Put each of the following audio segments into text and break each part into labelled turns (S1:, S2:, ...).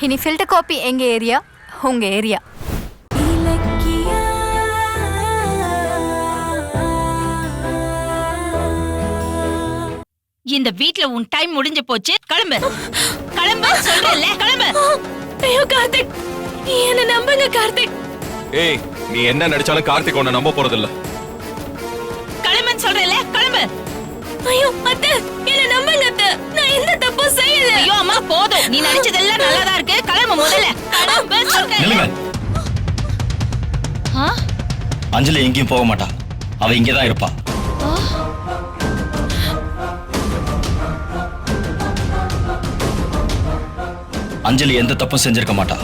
S1: இனி filter coffee எங்க area, உங்க ஏரியா.
S2: இந்த வீட்ல உன் டைம் முடிஞ்சு போச்சு. கிளம்பு கிளம்பு சொல்றேன்ல, கிளம்பு.
S3: ஐயோ கார்த்திக், என்ன நம்புங்க கார்த்திக்.
S4: ஏய், நீ என்ன நடிச்சாலும் கார்த்திக் உன்னை நம்ப போறது இல்ல.
S2: கிளம்புன்னு சொல்றேன்ல, கிளம்பு.
S3: ஐயோ அத்தை, என்ன நம்புங்க அத்தை, நான் எந்த தப்பும் செய்யல.
S2: ஐயோ அம்மா போதும், நீ நடிச்சதெல்லாம் நல்லாதான் இருக்கு. கிளம்பு முதல்ல, கிளம்பு சொல்றேன்ல.
S5: அஞ்சலி எங்கேயும் போக மாட்டா, அவ இங்கதான் இருப்பா. அஞ்சலி எந்த தப்பும் செஞ்சிருக்க மாட்டா.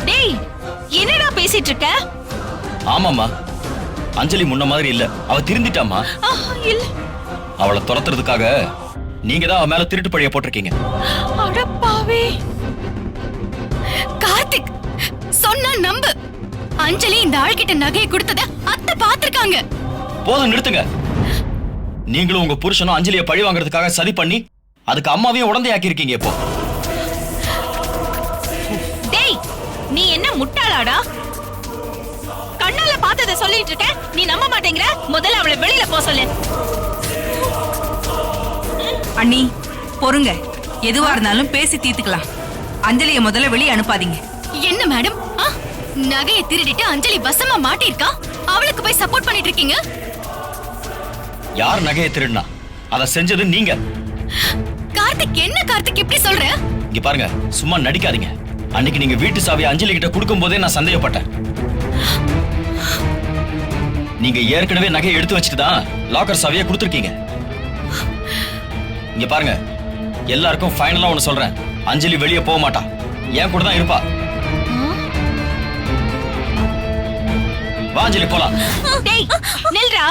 S2: டேய், என்னடா பேசிட்டு இருக்க?
S5: ஆமாமா, அஞ்சலி முன்ன மாதிரி இல்ல, அவ திருந்திட்டாமா.
S2: இல்ல,
S5: அவளை துரத்துறதுக்காக நீங்க தான் அவ மேல திருட்டு பழிய போட்டிருக்கீங்க.
S2: அட பாவி.
S3: கார்த்திக் சொன்னா நம்பு. அஞ்சலி இந்த ஆள்கிட்ட நகையை கொடுத்தத அத்தை பாத்துருக்காங்க.
S5: போதும், நிறுத்துங்க. நீங்களும் உங்க புருஷனும் அஞ்சலியை பழி வாங்குறதுக்காக சதி பண்ணி அதுக்கு அம்மாவையும் உடந்தையாக்கி இருக்கீங்க. இப்போ
S2: டேய், நீ என்ன முட்டாளாடா? கண்ணால பார்த்தத சொல்லிட்டு இருக்க, நீ நம்ப மாட்டேங்கிற. முதல்ல அவளை வெளியில போ சொல்லு.
S6: அண்ணி பொறுங்க, எதுவா இருந்தாலும் பேசி தீர்த்துக்கலாம். அஞ்சலியை முதல்ல வெளியே அனுப்பாதீங்க.
S3: என்ன மேடம், நகையை திருடிட்டு அஞ்சலி வசமா மாட்டிருக்கா, அவளுக்கு போய் சப்போர்ட் பண்ணிட்டு இருக்கீங்க.
S5: யார் நகையை திருடினா? அதை செஞ்சது நீங்க.
S3: கார்த்திக், என்ன கார்த்திக் இப்படி சொல்ற?
S5: இங்க பாருங்க, சும்மா நடிக்காதீங்க. அன்னைக்கு நீங்க வீட்டு சாவியை அஞ்சலி கிட்ட கொடுக்கும் போதே நான் சந்தேகப்பட்டேன். நீங்க ஏற்கனவே நகையை எடுத்து வச்சுட்டு தான் லாக்கர் சாவியை கொடுத்துருக்கீங்க. இங்க பாருங்க, எல்லாருக்கும் ஃபைனலா ஒன்னு சொல்றேன், அஞ்சலி வெளியே போக மாட்டா, என் கூட தான் இருப்பா. வா அஞ்சலி, போலாம்.
S2: டேய் நில்றா,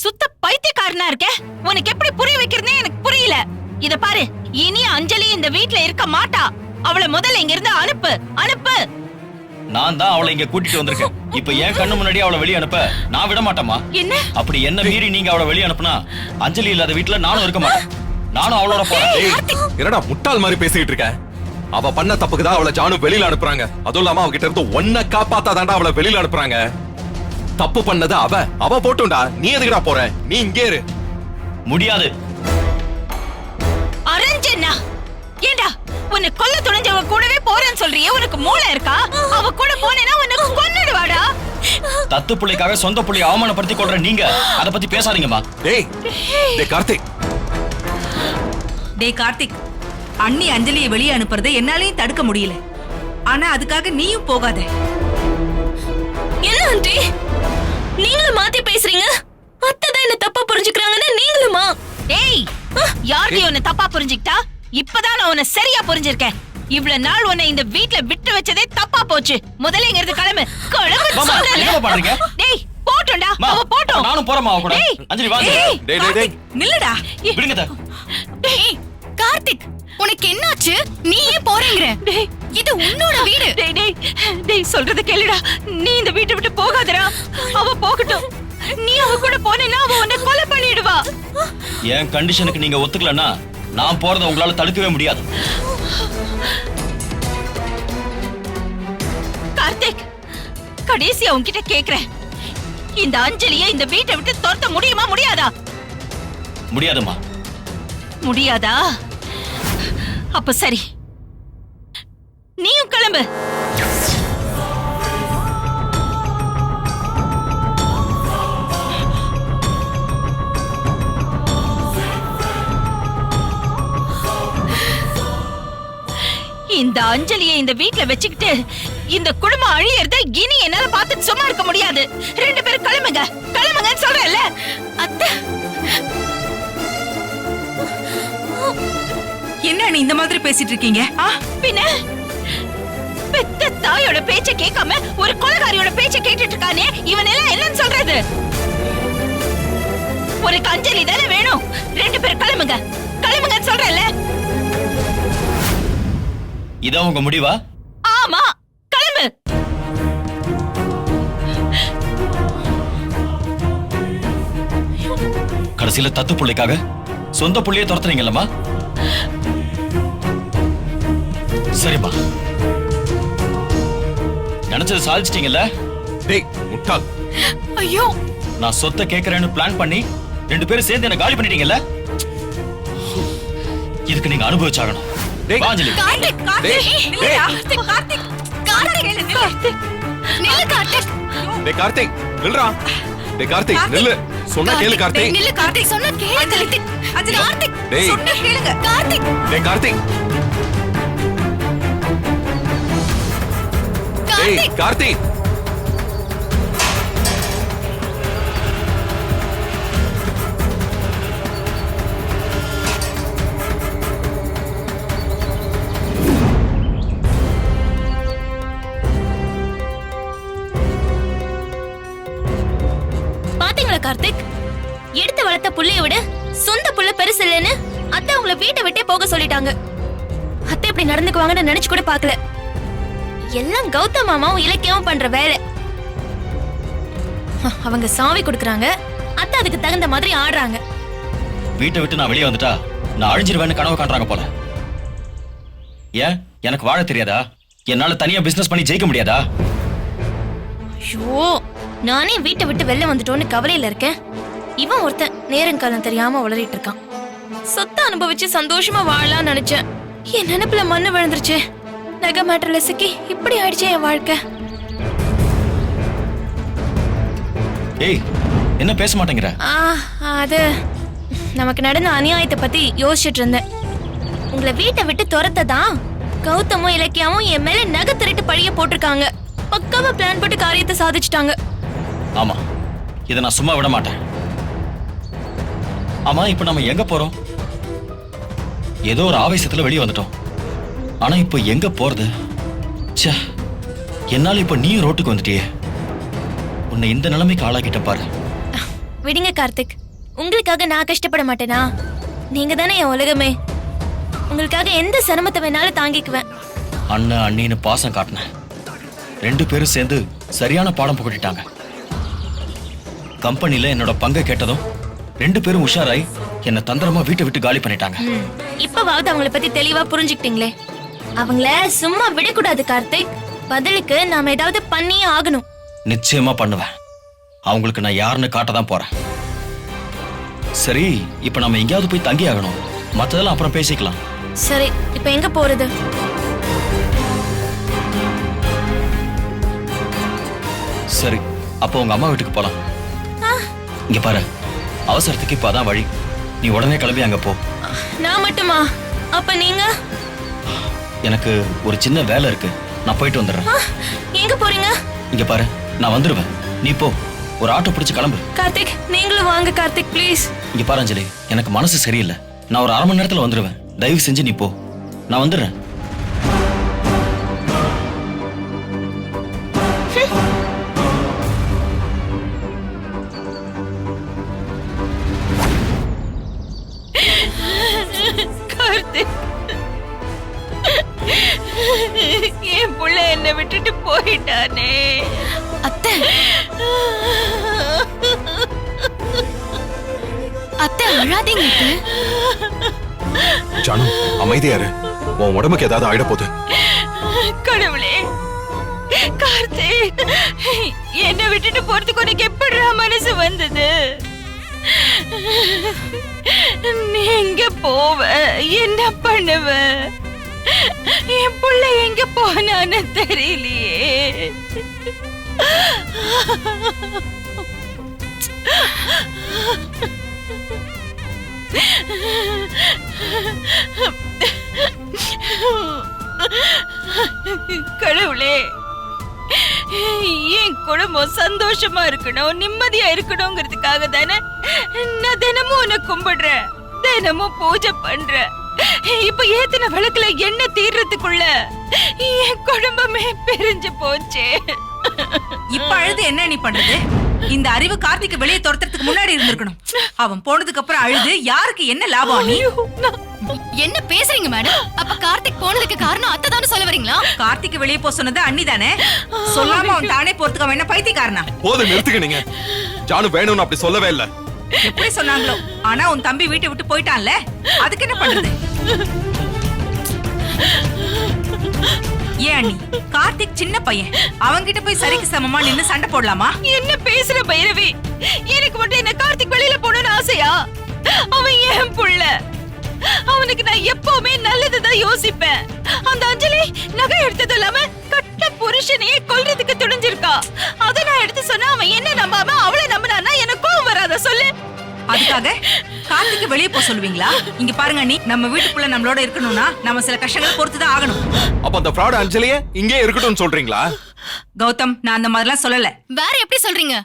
S2: சுத்த பைத்தியக்காரனா இருக்க. உனக்கு எப்படி புரிய வைக்கிறதுனே எனக்கு புரியல. இத பாரு, இனி அஞ்சலி இந்த வீட்ல இருக்க மாட்டா. அவளை முதல்ல இங்க இருந்து அனுப்பு, அனுப்பு.
S5: நான் தான் அவளை இங்க கூட்டிட்டு வந்திருக்கேன். இப்ப என் கண்ணு முன்னாடி அவளை வெளியே அனுப்ப நான் விட மாட்டேமா.
S2: என்ன?
S5: அப்படி என்ன மீறி நீங்க அவளை வெளியே அனுப்புனா அஞ்சலி இல்லாத வீட்டுல நானும் இருக்க மாட்டேன். நானும் அவளோட போறேன்.
S4: என்னடா முட்டாள் மாதிரி பேசிட்டு இருக்க? அவ பண்ண தப்புக்கு தான் அவளை ஜானு வெளியில அனுப்புறாங்க. அதுவும் இல்லாம அவகிட்ட இருந்து ஒன்ன காப்பாத்தாதான்டா அவளை வெளியில அனுப்புறாங்க. தப்பு பண்ணது அவ போட்டுண்டா. நீ எதுக்குடா போற? நீ இங்கே இரு.
S5: முடியாது.
S2: அரஞ்சனா, ஏண்டா உன்னை கொல்ல துணிஞ்சவ கூடவே போறேன்னு சொல்றியே, உனக்கு மூளை இருக்கா? அவ கூட போனேனா உன்னை கொன்னுடுவாடா.
S5: தத்து பிள்ளைக்காக சொந்த பிள்ளையை அவமானப்படுத்தி கொள்ற நீங்க அத பத்தி பேசாதீங்கம்மா.
S4: டேய் கார்த்திக்.
S6: டேய் கார்த்திக், அண்ணி அஞ்சலியை வெளியே அனுப்புறதை என்னாலையும் தடுக்க முடியல. ஆனா அதுக்காக நீயும் போகாத.
S3: என்ன ஆண்டி, நீங்களும் மாத்தி பேசுறீங்க? அத்தை தான் என்ன தப்பா புரிஞ்சுக்கிறாங்கன்னா நீங்களுமா?
S2: டேய், யார்டி உன்னை தப்பா புரிஞ்சுக்கிட்டா? இப்பதான் நான் உன்னை சரியா புரிஞ்சிருக்கேன். இவ்வளவு நாள் உன்னை இந்த வீட்ல விட்டு வச்சதே தப்பா போச்சு. முதல்ல இங்க இருந்து கிளம்பு.
S5: என்ன பண்றீங்க?
S2: டேய் போட்டோம்டா, அவ போட்டோம்.
S5: நானும் போறேம்மா அவ கூட. அஞ்சலி வாங்க.
S4: டேய்
S6: நில்லுடா.
S5: விடுங்க.
S3: டேய் கார்த்திக், உனக்கு என்னாச்சு? நீ ஏன் போறீங்கற? டேய், இது உன்னோட வீடு.
S2: டேய் டேய் டேய், சொல்றத கேளுடா. நீ இந்த வீட்டை விட்டு போகாதடா. அவ போகட்டும். நீ அவ கூட போனேன்னா அவ உன்னை கொலை பண்ணிடுவா.
S5: என் கண்டிஷனுக்கு நீங்க ஒத்துக்கலன்னா நான் போறத உங்களால தடுக்கவே முடியாது.
S2: கார்த்திக், கடைசியா உன்கிட்ட கேக்குறேன், இந்த அஞ்சலியை இந்த வீட்டை விட்டு துரத்த முடியுமா முடியாதா?
S5: முடியாதுமா.
S2: முடியாதா? அப்ப சரி, நீயும் கிளம்பு. இந்த அஞ்சலியை இந்த வீட்ல வச்சுக்கிட்டு இந்த குடும்பம் அழியறத இனி என்னால பார்த்துட்டு சும்மா இருக்க முடியாது. ரெண்டு பேரும் கிளம்புங்க, கிளம்புங்கன்னு சொல்றேன்ல.
S3: அத்தை,
S6: என்ன நீ இந்த மாதிரி பேசிட்டு இருக்கீங்க?
S2: பின்ன பெத்த தாயோட பேச்ச கேட்காம ஒரு கொலைகாரியோட பேச்ச கேட்டுட்டு இருக்கானே, இவன் எல்லாம் என்னன்னு சொல்றது? ஒரு அஞ்சலி தானே வேணும். ரெண்டு பேரும் கிளம்புங்க, கிளம்புங்கன்னு சொல்றேன்ல.
S5: இதான் உங்க முடிவா?
S2: ஆமா, கிளம்பு.
S5: கடைசியில தத்து பிள்ளைக்காக சொந்த புள்ளையே துரத்துறீங்கல்லம்மா. சரிம்மா, நினைச்சது சாதிச்சிட்டீங்கல்ல?
S4: டேய் முட்டாள்,
S2: ஐயோ,
S5: நான் சொத்தை கேட்கறேன்னு பிளான் பண்ணி 2 பேரும் சேர்ந்து என்ன காலி பண்ணிட்டீங்கல்ல? இதுக்கு நீங்க அனுபவிச்சாகணும்.
S4: டேய்.
S5: வா அஞ்சலி.
S1: கார்த்திக்,
S4: டேய், டேய்,
S1: கார்த்திக், நில்லு கார்த்திக்.
S4: டேய் கார்த்திக் நில்றா. டேய் கார்த்திக் நில்லு, சொன்னா கேளு கார்த்திக்.
S1: நில்லு கார்த்திக், சொன்னா கேளு கார்த்திக்.
S6: அஞ்சலி,
S1: கார்த்திக்,
S4: டேய்.
S6: சொன்னா கேளுங்க.
S1: கார்த்திக்,
S4: டேய் கார்த்திக், டேய்
S1: கார்த்திக்.
S4: கார்த்திக்.
S3: பாத்தீங்களா கார்த்திக், எடுத்து வளர்த்த புள்ளைய விட சொந்த புள்ள பெருசு இல்லைன்னு அத்தை உங்களை வீட்டை விட்டே போக சொல்லிட்டாங்க. அத்தை இப்படி நடந்துக்குவாங்கன்னு நினைச்சு கூட பார்க்கல. எல்லாம் கௌதம் மாமாவும் இலக்கியமும் பண்ற வேலை. அவங்க சாவி கொடுக்கறாங்க, அத்தை அதுக்கு தகுந்த மாதிரி ஆடுறாங்க.
S5: வீட்டை விட்டு நான் வெளியே வந்துட்டா நான் அழிஞ்சிருவேன்னு கனவு காண்றாங்க போல. ஏன் எனக்கு வாழ தெரியாதா? என்னால தனியா பிசினஸ் பண்ணி ஜெயிக்க முடியாதா?
S3: ஐயோ, நானே வீட்டை விட்டு வெளில வந்துட்டோன்னு கவலையில இருக்கேன். இவன் ஒருத்தன் நேரங்காலம் தெரியாம உளறிட்டு இருக்கான். சொத்தை அனுபவிச்சு சந்தோஷமா வாழலாம்னு நினைச்சேன். என் நினைப்புல மண்ணு விழுந்துருச்சு. நகை மேட்டர்ல சிக்கி இப்படி ஆயிடுச்சே என் வாழ்க்கை.
S5: ஏய், என்ன பேச மாட்டேங்கிற?
S3: அது நமக்கு நடந்த அநியாயத்தை பத்தி யோசிச்சுட்டு இருந்தேன். உங்களை வீட்டை விட்டு துரத்ததான் கௌதமும் இலக்கியாவும் என் மேல நகை திருட்டு பழிய போட்டிருக்காங்க. பக்காவா பிளான் போட்டு காரியத்தை சாதிச்சுட்டாங்க.
S5: ஆமா, இதை நான் சும்மா விட மாட்டேன். ஆமா, இப்ப நம்ம எங்க போறோம்? ஏதோ ஒரு ஆவேசத்துல வெளியே வந்துட்டோம். ஆனா இப்ப எங்க போறது? ச்சே, என்னால இப்ப நீயும் ரோட்டுக்கு வந்துட்டியே. உன்னை இந்த நிலைமைக்கு ஆளாக்கிட்ட பாரு.
S3: விடுங்க கார்த்திக், உங்களுக்காக நான் கஷ்டப்பட மாட்டேனா? நீங்க தானே என் உலகமே. உங்களுக்காக எந்த சிரமத்தை வேணாலும் தாங்கிக்குவேன்.
S5: அண்ணன் அண்ணின்னு பாசம் காட்டினேன். 2 பேரும் சேர்ந்து சரியான பாடம் புகட்டிட்டாங்க. கம்பெனில என்னோட பங்கை கேட்டதும் 2 பேரும் உஷாராய் என்ன தந்திரமா வீட்டை விட்டு காலி பண்ணிட்டாங்க.
S3: இப்பவாவது அவங்கள பத்தி தெளிவா புரிஞ்சுக்கிட்டீங்களே. அவங்கள சும்மா விடக்கூடாது கார்த்திக். பதிலுக்கு நாம ஏதாவது பண்ணியே ஆகணும்.
S5: நிச்சயமா பண்ணுவேன். அவங்களுக்கு நான் யாருன்னு காட்ட தான் போறேன். சரி, இப்ப நம்ம எங்கேயாவது போய் தங்கி ஆகணும். மத்ததெல்லாம் அப்புறம் பேசிக்கலாம்.
S3: சரி, இப்ப எங்க போறது?
S5: சரி, அப்போ உங்க அம்மா வீட்டுக்கு போலாம். இங்க பாரு, அவசரத்துக்கு இப்ப அதான் வழி. நீ உடனே கிளம்பி அங்க போ.
S3: நான் மட்டுமா? அப்ப நீங்க?
S5: எனக்கு ஒரு சின்ன வேலை இருக்கு, நான் போயிட்டு வந்துடுறேன்.
S3: எங்க போறீங்க?
S5: இங்க பாரு, நான் வந்துருவேன். நீ போ, ஒரு ஆட்டோ பிடிச்சு கிளம்பு.
S3: கார்த்திக், நீங்களும் வாங்க கார்த்திக், ப்ளீஸ்.
S5: இங்க பாரு அஞ்சலி, எனக்கு மனசு சரியில்லை. நான் ஒரு 1/2 மணி நேரத்துல வந்துருவேன். தயவு செஞ்சு நீ போ, நான் வந்துடுறேன்.
S2: கார்த்திக், என் புள்ள என்னை விட்டுட்டு போயிட்டானே.
S1: அத்தை, அத்தை அழாதீங்க அத்தை.
S4: ஜானு அமைதியா இரு, உன் உடம்புக்கு ஏதாவது ஆயிட போகுது.
S2: கடவுளே, கார்த்திக், என்னை விட்டுட்டு போறதுக்கு உனக்கு எப்படிடா மனசு வந்தது? நீ எங்க போவ, என்ன பண்ணுவ? என் புள்ள எங்க போனான்னு தெரியலையே. கடவுளே, என் குடும்பம் சந்தோஷமா இருக்கணும், நிம்மதியா இருக்கணுங்கிறதுக்காக தானே நான் தினமும் உன்னை கும்பிடுறேன், தினமும் பூஜை பண்றேன். இப்ப ஏத்தின விளக்குல எண்ணெய் தீர்றதுக்குள்ள என் குடும்பமே பிரிஞ்சு போச்சு.
S6: இப்ப அழுது என்ன நீ பண்றது? இந்த அறிவு கார்த்திக் வெளியே துரத்துறதுக்கு முன்னாடி இருந்திருக்கணும். அவன் போனதுக்கு அப்புறம் அழுது யாருக்கு என்ன லாபம்? நீ
S1: என்ன பேசுறீங்க மேடம்? அப்ப கார்த்திக் போனதுக்கு காரணம் அத்தை தானே சொல்ல வரீங்களா?
S6: கார்த்திக் வெளியே போ சொன்னது அண்ணி தானே. சொல்லாம அவன் தானே போறதுக்கு அவன் என்ன பைத்தியக்காரனா?
S4: போதும், நிறுத்துக்க. நீங்க ஜானு வேணும்னு அப்படி சொல்லவே இல்ல.
S6: எப்படி சொன்னாங்களோ, ஆனா உன் தம்பி வீட்டை விட்டு போயிட்டான்ல, அதுக்கு என்ன பண்றது? ஏன் அண்ணி, கார்த்திக் சின்ன பையன், அவன்கிட்ட போய் சரிக்கு சமமா நின்னு சண்டை போடலாமா?
S2: என்ன பேசுற பைரவி? எனக்கு மட்டும் என்ன கார்த்திக் வெளியில போகணும்னு ஆசையா? அவன் ஏன் புள்ள. அவனுக்கு நான் எப்பவுமே நல்லதுதான் யோசிப்பேன். அந்த அஞ்சலி நகை எடுத்தது இல்லாம கட்ட புருஷனையே கொல்றதுக்கு துணிஞ்சிருக்கா. அத நான் எடுத்து சொன்னா அவன் என்ன நம்பாம அவளை நம்பினான்னா எனக்கு கோவம் வராத சொல்லு.
S6: அதுக்காக கார்த்திக்கு வெளியே போக சொல்லுவீங்களா? இங்க பாருங்க அண்ணி, நம்ம வீட்டுக்குள்ள நம்மளோட இருக்கணும்னா நம்ம சில கஷ்டங்களை பொறுத்துதான் ஆகணும்.
S4: அப்ப அந்த ஃப்ராட் அஞ்சலியே இங்கே இருக்கட்டும்னு சொல்றீங்களா?
S6: கௌதம், நான் அந்த மாதிரிலாம் சொல்லல.
S1: வேற எப்படி சொல்றீங்க?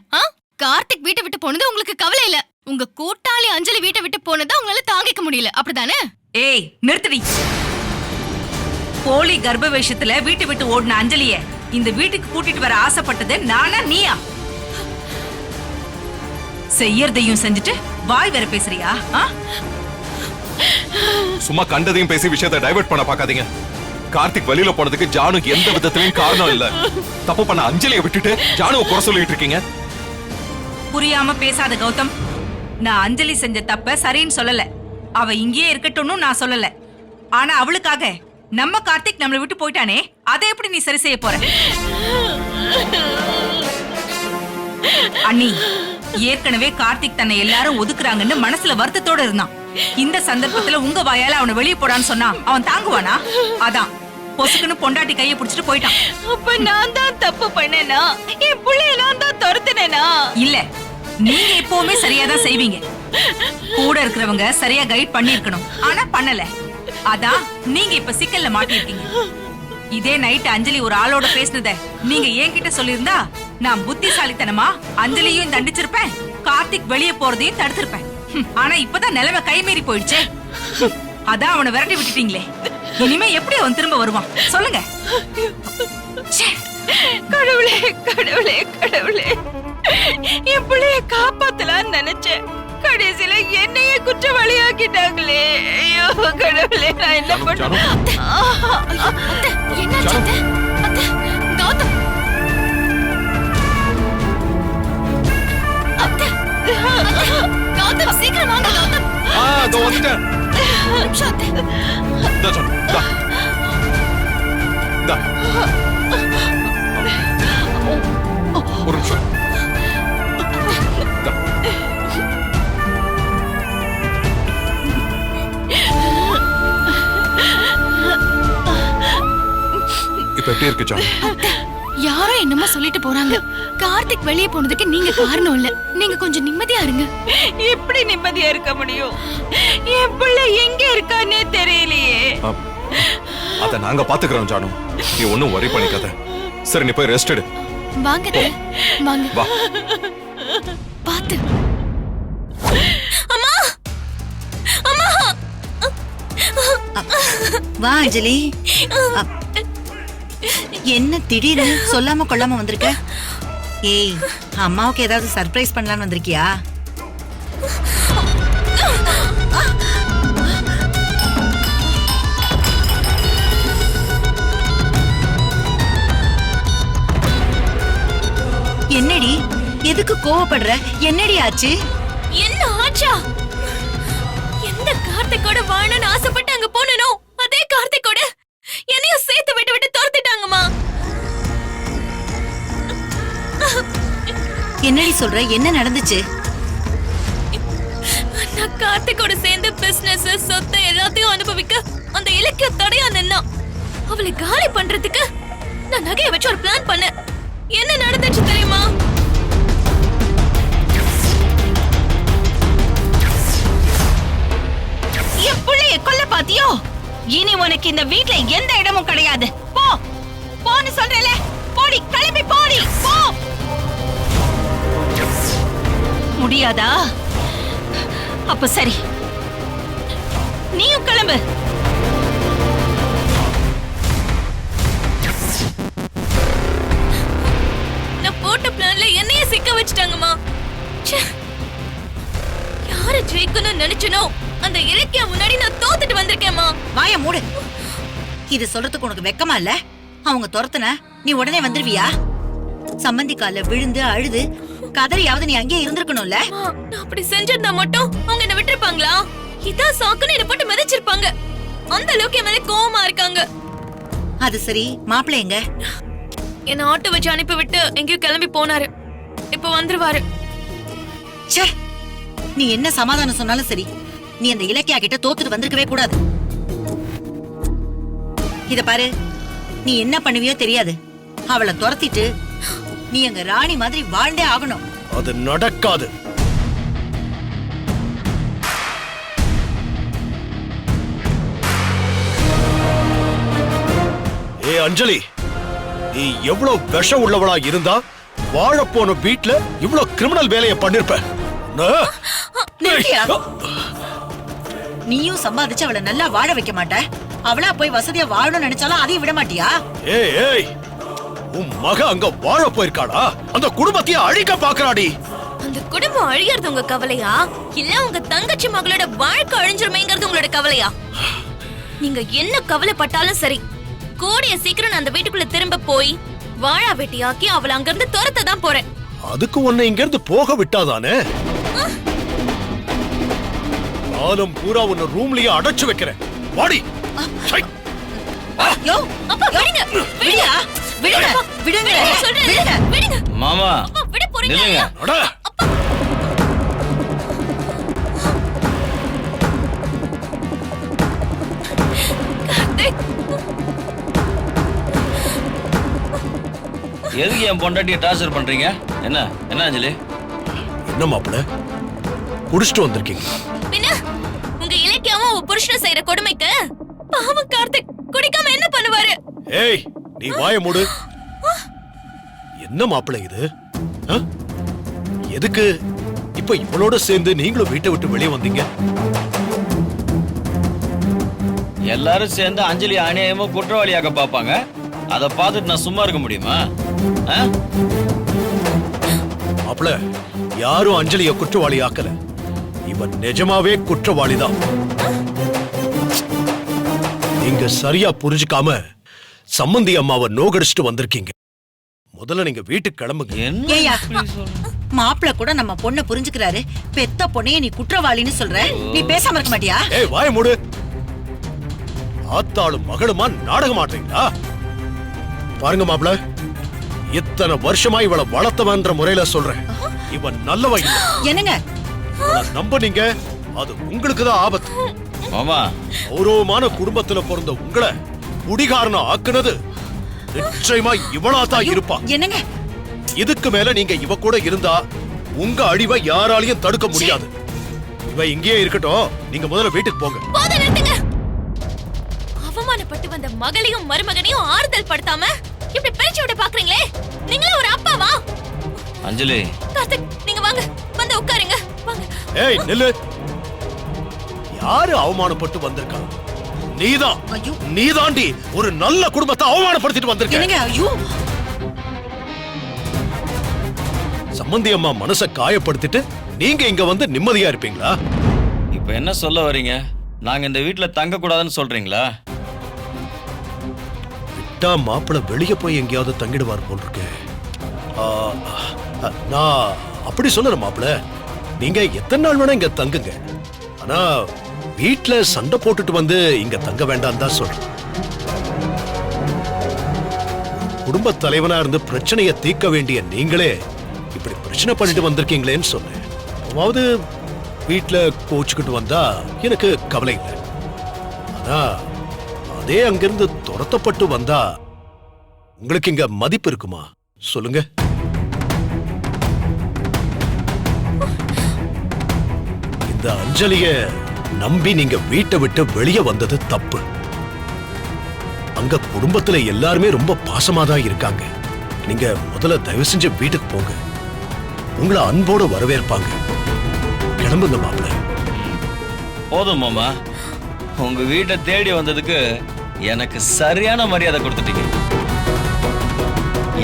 S1: கார்த்திக் வீட்டை விட்டு போனது உங்களுக்கு கவலை இல்ல, உங்க கூட்டாளி அஞ்சலி வீட்டை விட்டு போனதை உங்களால தாங்கிக்க முடியல, அப்படிதானே?
S6: ஏய், நிறுத்தடி. போலி கர்ப்ப வேஷத்துல வீட்டை விட்டு ஓடின அஞ்சலிய இந்த வீட்டுக்கு கூட்டிட்டு வர ஆசைப்பட்டது நானா நீயா? செய்யறதையும் செஞ்சுட்டு வாய் வேற பேசுறியா?
S4: சும்மா கண்டதையும் பேசி விஷயத்தை டைவர்ட் பண்ண பாக்காதீங்க. கார்த்திக் வெளியில போனதுக்கு ஜானுக்கு எந்த விதத்திலையும் காரணம் இல்ல. தப்பு பண்ண அஞ்சலியை விட்டுட்டு ஜானுவை குறை சொல்லிட்டு இருக்கீங்க.
S6: புரியாம பேசாத கௌதம். நான் அஞ்சலி செஞ்ச தப்ப சரின்னு சொல்லல, அவ இங்கேயே இருக்கட்டும்னு நான் சொல்லல. ஆனா அவளுக்காக நம்ம கார்த்திக் நம்மளை விட்டு போயிட்டானே, அதை எப்படி நீ சரி செய்ய போற? அண்ணி, ஏற்கனவே கார்த்திக் தன்னை எல்லாரும் ஒதுக்குறாங்கன்னு மனசுல வருத்தத்தோட இருந்தான். இந்த சந்தர்ப்பத்துல உங்க வாயால அவனை வெளியே போடான்னு சொன்னா அவன் தாங்குவானா? அதான் பொசுக்குன்னு பொண்டாட்டி கையை பிடிச்சிட்டு போயிட்டான்.
S2: அப்ப நான் தான் தப்பு பண்ணேனா? என் புள்ளைய நான் தான் துரத்துனேனா?
S6: இல்ல, நீங்க எப்பவுமே சரியாதான் செய்வீங்க. கூட இருக்கிறவங்க சரியா கைட் பண்ணி இருக்கணும், ஆனா பண்ணல. அதான் நீங்க இப்ப சிக்கல்ல மாட்டிருக்கீங்க. இதே நைட் அஞ்சலி ஒரு ஆளோட பேசினத நீங்க என்கிட்ட சொல்லியிருந்தா நான் புத்திசாலித்தனமா அஞ்சலியும் தண்டிச்சிருப்பேன், கார்த்திக் வெளியே போறதையும் தடுத்திருப்பேன். ஆனா இப்பதான் நிலைமை கைமீறி போயிடுச்சே. அதான் அவனை விரட்டி விட்டுட்டீங்களே. இனிமே எப்படி அவன் திரும்ப வருவான் சொல்லுங்க?
S2: கடவுளே கடவுளே கடவுளே, என் பிள்ளைய காப்பாத்தலான்னு நினைச்சேன், கடைசியில என்னையே குற்றவாளியாக்கிட்டாங்களே. ஐயோ கடவுளே, நான் என்ன பண்ணுவேன்?
S1: என்னாச்சு அத்தை? அத்தை, கௌதம். அத்தை, அத்தை, கௌதம் சீக்கிரம் வாங்க கௌதம்.
S4: இதோ வந்துட்டேன்.
S1: ஒரு நிமிஷம் அத்தை.
S4: இதோ சொன்னேன். இதோ. ஒரு நிமிஷம். இதோ. இப்ப எப்படி இருக்கு ஜான்?
S1: யாரோ என்னமோ சொல்லிட்டு போறாங்க. கார்த்திக் வெளியே போனதுக்கு நீங்க காரணம் இல்ல, நீங்க கொஞ்சம் நிம்மதியா இருங்க.
S2: எப்படி நிம்மதியா இருக்க முடியும்? என் பிள்ளை எங்க இருக்கானே தெரியலையே.
S4: அத நாங்க பாத்துக்கிறோம் ஜானு, நீ ஒண்ணும் worry பண்ணிக்காத. சரி, நீ போய் ரெஸ்ட் எடு.
S1: வாங்க அத்தை, வாங்க.
S4: வா.
S1: பாத்து.
S3: அம்மா அம்மா
S7: வா அஞ்சலி. என்ன திடீர்னு சொல்லாம கொள்ளாம வந்திருக்க? ஏய், அம்மாவுக்கு ஏதாவது சர்ப்ரைஸ் பண்ணலாம்னு வந்திருக்கியா? என்னடி, எதுக்கு கோவப்படுற? என்னடி ஆச்சு?
S3: என்ன ஆச்சா? எந்த கார்த்திக்கோட வாழணும்னு ஆசைப்பட்டு அங்க போனனோ அதே கார்த்திக்கோட என்னையும் சேர்த்து விட்டு விட்டு துரத்திட்டாங்கம்மா.
S7: என்னடி சொல்ற? என்ன நடந்துச்சு?
S3: நான் கார்த்திக்கோட சேர்ந்து பிசினஸ் சொத்து எல்லாத்தையும் அனுபவிக்க அந்த இலக்கிய தடையா நின்னா. அவளை காலி பண்றதுக்கு நான் நகையை வச்சு ஒரு பிளான் பண்ணேன். என்ன நடந்துச்சு தெரியுமா?
S2: என் புள்ளைய கொல்ல பாத்தியோ? இனி உனக்கு இந்த வீட்ல எந்த இடமும் கிடையாது. போ போன்னு சொல்றேல, போடி, கிளம்பி போடி, போ. முடியாதா? அப்ப சரி, நீயும் கிளம்பு.
S3: நான் போட்ட பிளான்ல என்னையே சிக்க வச்சுட்டாங்கம்மா. யார ஜெயிக்கணும்னு நினைச்சனோ அந்த இலக்கிய முன்னாடி நான் தோத்துட்டு வந்திருக்கேம்மா.
S7: வாய மூடு. இது சொல்றதுக்கு உனக்கு வெக்கமா இல்ல? அவங்க துரத்துன நீ உடனே வந்துருவியா? சம்பந்தி கால விழுந்து அழுது கதறியாவது நீ அங்கேயே இருந்திருக்கணும்ல.
S3: அம்மா, நான் அப்படி செஞ்சிருந்தா மட்டும் அவங்க என்ன விட்டுருப்பாங்களா? இதான் சாக்குன்னு என்ன போட்டு மிதிச்சிருப்பாங்க. அந்த அளவுக்கு என் மேல கோவமா இருக்காங்க.
S7: அது சரி, மாப்பிள்ளை எங்க?
S3: என்ன ஆட்டோ வச்சு அனுப்பி விட்டு எங்கேயோ கிளம்பி போனாரு. இப்ப வந்துருவாரு.
S7: ச்சே, நீ என்ன சமாதானம் சொன்னாலும் சரி, நீ அந்த இலக்கியா கிட்ட தோத்துட்டு வந்திருக்கவே கூடாது. இத பாரு, நீ என்ன பண்ணுவியோ தெரியாது. அவளை துரத்திட்டு நீ எங்க ராணி மாதிரி வாழ்ந்தே ஆகணும்.
S8: அது நடக்காது. ஏ அஞ்சலி, நீ எவ்வளவு விஷம் உள்ளவளா இருந்தா வாழப்போன வீட்ல இவ்வளவு கிரிமினல் வேலையை பண்ணிருப்ப.
S7: நிறுத்தியா? நீயும் சம்பாதிச்சு அவளை நல்லா வாழ வைக்க மாட்ட. அவளா போய் வசதியா வாழணும்னு நினைச்சாலும் அதையும் விட மாட்டியா?
S8: ஏய் ஏய், உன் மக அங்க வாழ போயிருக்காடா, அந்த குடும்பத்தையே அழிக்க பாக்குறாடி.
S3: அந்த குடும்பம் அழியறது உங்க கவலையா, இல்ல உங்க தங்கச்சி மகளோட வாழ்க்கை அழிஞ்சிருமேங்கிறது உங்களோட கவலையா? நீங்க என்ன கவலைப்பட்டாலும் சரி, கூடிய சீக்கிரம் நான் அந்த வீட்டுக்குள்ள திரும்ப போய் வாழா வெட்டியாக்கி அவளை அங்கிருந்து துரத்த தான் போறேன்.
S8: அதுக்கு உன்னை இங்க இருந்து போக விட்டாதானே? காலம் பூரா உன்னை ரூம்லயே அடைச்சு வைக்கிறேன். வாடி. சை.
S7: யோ,
S3: அப்பா விடுங்க,
S7: விடுங்க, விடுங்க, விடுங்க,
S3: சொல்றேன்,
S7: விடுங்க.
S3: விடுங்க.
S5: மாமா
S3: அப்பா விட போறீங்க
S5: நில்லுங்க.
S3: இல்லையா?
S8: அட.
S3: கார்த்திக்,
S5: எதுக்கு என் பொண்டாட்டியை டார்ச்சர் பண்றீங்க? என்ன என்ன அஞ்சலி?
S8: என்ன மாப்பிள்ள, குடிச்சிட்டு வந்திருக்கீங்க?
S3: பின்ன உங்க இலக்கியாவும் உங்க புருஷனும் செய்யற கொடுமைக்கு பாவம் கார்த்திக் குடிக்காம என்ன பண்ணுவாரு?
S8: ஏய், நீ வாய மூடு. என்ன மாப்பிள்ள இது? ஆ? எதுக்கு இப்ப இவளோட சேர்ந்து நீங்களும் வீட்டை விட்டு வெளியே வந்தீங்க?
S5: எல்லாரும் சேர்ந்து அஞ்சலி அநியாயமா குற்றவாளியாக பார்ப்பாங்க. அதை பார்த்துட்டு நான் சும்மா இருக்க முடியுமா? ஆ?
S8: மாப்பிள்ள, யாரும் அஞ்சலிய குற்றவாளி ஆக்கல. இவன் நிஜமாவே குற்றவாளிதான். நீங்க சரியா புரிஞ்சுக்காம சம்மந்தி அம்மாவை நோகடிச்சிட்டு வந்திருக்கீங்க. முதல்ல நீங்க வீட்டுக்கு கிளம்புங்க.
S5: என்ன
S7: ஏய்யா,
S5: இப்படி சொல்ற?
S7: மாப்பிள்ளை கூட நம்ம பொண்ணை புரிஞ்சுக்கிறாரு. பெத்த பொண்ணைய நீ குற்றவாளின்னு சொல்ற. நீ பேசாம இருக்க மாட்டியா?
S8: ஏய், வாய மூடு. ஆத்தாளும் மகளுமா நாடகம் ஆடுறீங்களா? பாருங்க மாப்பிள்ள, இத்தனை வருஷமா இவளை வளர்த்தவன்ற முறையில சொல்றேன். இவன் நல்லவ இல்ல.
S7: என்னங்க?
S8: இவளை நம்புனீங்க, அது உங்களுக்கு தான் ஆபத்து.
S5: மாமா
S8: கௌரவமான குடும்பத்துல பிறந்த உங்களை குடிகாரன ஆக்குனது நிச்சயமா இவளா தான் இருப்பா.
S7: என்னங்க?
S8: இதுக்கு மேல நீங்க இவ கூட இருந்தா உங்க அழிவை யாராலையும் தடுக்க முடியாது. இவ இங்கேயே இருக்கட்டும், நீங்க முதல்ல வீட்டுக்கு போங்க.
S3: போத நிறுத்துங்க. அவமானப்பட்டு வந்த மகளையும் மருமகனையும் ஆறுதல் படுத்தாம இப்படி பிரிச்சு விட பாக்குறீங்களே, நீங்களே ஒரு அப்பாவா?
S5: அஞ்சலி,
S3: கார்த்திக், நீங்க வாங்க, வந்து உட்காருங்க, வாங்க.
S8: ஏய் நில்லு. யாரு அவமானப்பட்டு வந்திருக்கா? நீதான்.
S7: ஐயோ.
S8: நீதாண்டி ஒரு நல்ல குடும்பத்தை அவமானப்படுத்திட்டு வந்திருக்க.
S7: என்னங்க? ஐயோ,
S8: சம்மந்தி அம்மா மனச காயப்படுத்திட்டு நீங்க இங்க வந்து நிம்மதியா இருப்பீங்களா?
S5: இப்ப என்ன சொல்ல வர்றீங்க? நாங்க இந்த வீட்டுல தங்க கூடாதுன்னு சொல்றீங்களா?
S8: விட்டா மாப்பிள்ள வெளிய போய் எங்கேயாவது தங்கிடுவார் போல் இருக்கு. நான் அப்படி சொல்லல மாப்பிள்ள. நீங்க எத்தனை நாள் வேணா இங்க தங்குங்க. ஆனா வீட்டுல சண்டை போட்டுட்டு வந்து இங்க தங்க வேண்டாம் தான் சொல்றேன். குடும்ப தலைவனா இருந்து பிரச்சனையை தீர்க்க வேண்டிய நீங்களே இப்படி பிரச்சனை பண்ணிட்டு வந்திருக்கீங்களேன்னு சொன்னேன். அதாவது வீட்டுல கோச்சுக்கிட்டு வந்தா எனக்கு கவலை இல்லை. ஆனா அதே அங்கிருந்து துரத்தப்பட்டு வந்தா உங்களுக்கு இங்க மதிப்பு இருக்குமா சொல்லுங்க? இந்த அஞ்சலிய நம்பி நீங்க வீட்டை விட்டு வெளியே வந்தது தப்பு. அங்க குடும்பத்துல எல்லாருமே ரொம்ப பாசமா தான் இருக்காங்க. நீங்க முதல்ல தயவு செஞ்சு வீட்டுக்கு போங்க. உங்களை அன்போட வரவேற்பாங்க. கிளம்புங்க மாப்பிள்ள.
S5: போதும் மாமா, உங்க வீட்டை தேடி வந்ததுக்கு எனக்கு சரியான மரியாதை கொடுத்துட்டீங்க.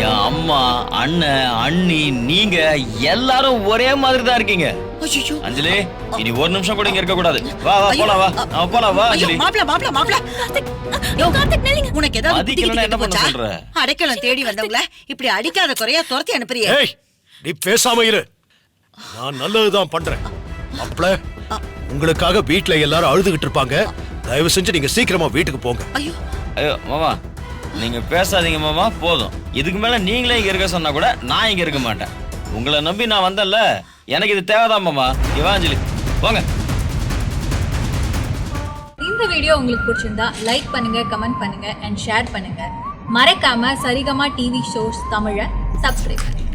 S5: என் அம்மா, அண்ணன், அண்ணி, நீங்க எல்லாரும் ஒரே மாதிரி தான் இருக்கீங்க.
S7: ஐயோ.
S5: அஞ்சலி, இனி ஒரு நிமிஷம் கூட இங்க இருக்க கூடாது. வா வா போலாம், வா நம்ம போலாம், வா
S7: ஐயோ,
S5: அஞ்சலி.
S7: மாப்பிள்ள.
S3: யோ, கார்த்திக், நில்லுங்க.
S7: உனக்கு ஏதாவது புத்தி
S5: மதிக்கலன்னா
S7: கிட்டி
S5: என்ன பண்ண
S7: போச்சா?
S5: சொல்ற?
S7: அடைக்கலம் தேடி வந்தவங்கள இப்படி அடிக்காத குறையா துரத்தி அனுப்புறியே.
S8: ஏய், நீ பேசாம இரு. நான் நல்லதுதான் பண்றேன். மாப்பிள, உங்களுக்காக வீட்ல எல்லாரும் அழுதுகிட்டு இருப்பாங்க. தயவு செஞ்சு நீங்க சீக்கிரமா வீட்டுக்கு போங்க.
S7: ஐயோ
S5: ஐயோ மாமா நீங்க பேசாதீங்க மாமா, போதும். இதுக்கு மேல நீங்களே இங்க இருக்க சொன்னா கூட நான் இங்க இருக்க மாட்டேன். உங்களை நம்பி நான் வந்தேன்ல, எனக்கு இது தேவைதான் மாமா. இவாஞ்சலி போங்க.
S9: இந்த வீடியோ உங்களுக்கு பிடிச்சிருந்தா லைக் பண்ணுங்க, கமெண்ட் பண்ணுங்க அண்ட் ஷேர் பண்ணுங்க. மறக்காம சரிகமா டிவி ஷோஸ் தமிழை சப்ஸ்கிரைப் பண்ணுங்க.